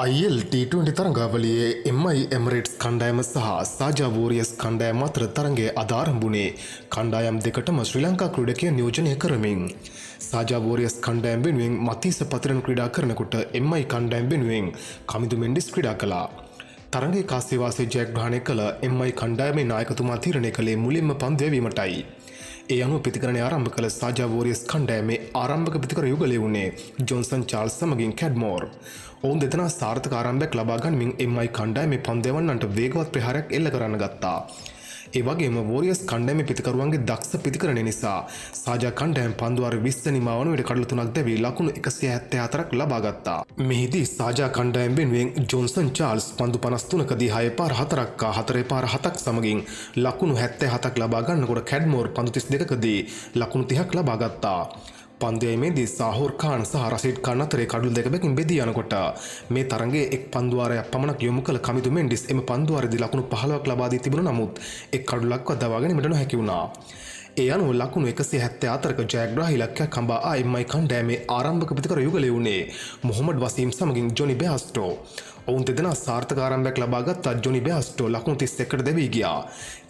IL T20 තරඟාවලියේ MI Emirates කණ්ඩායම සහ සාජා වෝරියර්ස් කණ්ඩායම අතර තරඟය අද ආරම්භුණේ කණ්ඩායම් දෙකටම ශ්‍රී ලංකා ක්‍රීඩකයන් නියෝජනය කරමින් සාජා වෝරියර්ස් කණ්ඩායම් වෙනුවෙන් මතීස පතිරණ ක්‍රීඩා කරනකොට MI කණ්ඩායම් වෙනුවෙන් කමිදු මෙන්ඩිස් ක්‍රීඩා කළා. තරඟයේ කාසිවාසී ජයග්‍රහණය කළ MI කණ්ඩායමේ නායකතුමා තීරණය කළේ මුලින්ම පන්දු යැවීමටයි. ඒ අනුව ප්‍රතිකරණය ආරම්භ කළ සාජා වෝරියර්ස් කණ්ඩායමේ ආරම්භක ප්‍රතිකර යුගලය වුණේ ජොන්සන් චාල්ස් සමගින් කැඩ්මෝර්. ඔවුන් දෙදෙනා සාර්ථක ආරම්භයක් ලබා ගනිමින් MI කණ්ඩායමේ පන්දු යවන්නන්ට වේගවත් ප්‍රහාරයක් එල්ල කරන්න ගත්තා. ඒ වගේම වෝරියර්ස් කණ්ඩායමේ පිතිකරුවන්ගේ දක්ෂ ප්‍රතිකරණය නිසා සාජා කණ්ඩායම පන්දු වාර 20 වෙනි මාවන විට කඩලු 3ක් දැවී ලකුණු 174ක් ලබා ගත්තා. මෙහිදී සාජා කණ්ඩායම වෙනුවෙන් ජොන්සන් චාල්ස් පන්දු 53කදී 6 පාර 4ක් හා 4 පාර 7ක් සමගින් ලකුණු 77ක් ලබා ගන්නකොට කැඩ්මෝර් පන්දු 32කදී ලකුණු 30ක් ලබා ගත්තා. පන්දුයීමේදී සාහෝර් ඛාන් සහ රෂීඩ් ඛාන් අතරේ කඩලු දෙකකින් බෙදී යනකොට මේ තරඟයේ එක් පන්දුවාරයක් පමණක් යොමු කළ කමිදු මෙන්ඩිස් එම පන්දුවාරයේදී ලකුණු 15ක් ලබා දී තිබුණා. නමුත් එක් කඩලක්වත් දවා ගැනීමට නොහැකි වුණා. ඒ අනුව ලකුණු 174ක ජයග්‍රාහී ඉලක්කයක් හඹා MI කණ්ඩායමේ ආරම්භක ප්‍රතිකර යුගලය වුණේ මොහොමඩ් වසීම් සමගින් ජොනි බෙහස්ටෝ. ඔවුන් දෙදෙනා සාර්ථක ආරම්භයක් ලබා ගත්තා. ජොනි බෙහස්ටෝ ලකුණු 31කට දැවී ගියා.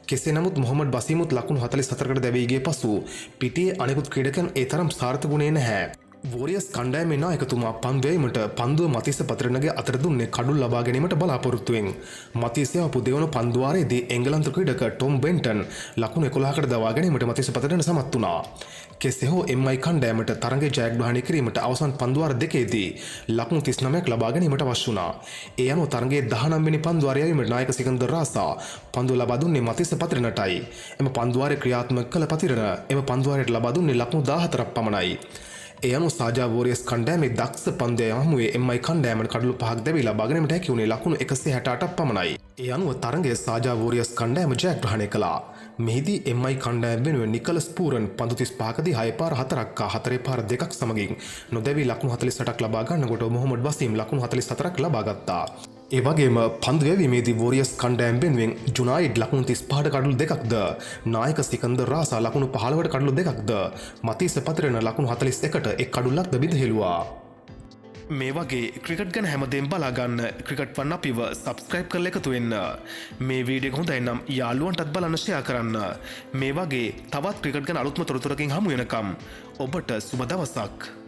කෙසේ නමුත් මොහොමඩ් බසීමුත් ලකුණු 44කට දැවී ගිය පසු පිටියේ අනෙකුත් ක්‍රීඩකයන් ඒ තරම් සාර්ථක වුණේ නැහැ. වෝරියර්ස් කණ්ඩායමේ නායකතුමා පන්දු යැවීමට පන්දුව මතීස පතිරණගේ අතට දුන්නේ කඩුල් ලබා ගැනීමට බලාපොරොත්තුවෙන්. මතීස යවපු දෙවන පන්දු වාරයේදී එංගලන්ත ක්‍රීඩක ටොම් බෙන්ටන් ලකුණු 11කට දවා ගැනීමට මතීස පතිරණ සමත් වුණා. කෙසේ හෝ MI කණ්ඩායමට තරඟය ජයග්‍රහණය කිරීමට අවසන් පන්දු වාර දෙකේදී ලකුණු 39ක් ලබා ගැනීමට අවශ්‍ය වුණා. ඒ අනුව තරඟයේ 19 වෙනි පන්දු වාරය යැවීමට නායක සිකන්දර් රාසා පන්දුව ලබා දුන්නේ මතීස පතිරණටයි. එම පන්දු වාරයේ ක්‍රියාත්මක කළ පතිරණ එම පන්දු වාරයට ලබා දුන්නේ ලකුණු 14ක් පමණයි. ඒ අනුව සාජා වෝරියර්ස් කණ්ඩායමේ දක්ෂ පන්දු යැවීමේ MI කණ්ඩායමට කඩලු 5ක් දැවී ලබා ගැනීමට හැකි වුණේ ලකුණු 168ක් පමණයි. ඒ අනුව තරඟයේ සාජා වෝරියර්ස් කණ්ඩායම ජයග්‍රහණය කළා. මෙහිදී MI කණ්ඩායම වෙනුවෙන් නිකලස් පූරන් පන්දු 35කදී 6 පාර 4ක් හා 4 පාර 2ක් සමගින් නොදැවී ලකුණු 48ක් ලබා ගන්නකොට මොහොමඩ් වසීම් ලකුණු 44ක් ලබා ගත්තා. ඒ වගේම පන්දු යැවීමේදී වෝරියර්ස් කණ්ඩායම වෙනුවෙන් ජුනයිඩ් ලකුණු 35ට කඩලු 2ක්ද, නායක සිකන්දර් රාසා ලකුණු 15ට කඩලු 2ක්ද, මතීස පතිරණ ලකුණු 41ට එක් කඩුල්ලක්ද බිඳහෙළුවා. මේ වගේ ක්‍රිකට් ගැන හැමදේම බලාගන්න ක්‍රිකට් වන් අපිව සබස්ක්‍රයිබ් කරලා එකතු වෙන්න. මේ වීඩියෝ එක හොඳයි නම් යාළුවන්ටත් බලන්න ෂෙයා කරන්න. මේ වගේ තවත් ක්‍රිකට් ගැන අලුත්ම තොරතුරකින් හමු වෙනකම් ඔබට සුබ දවසක්.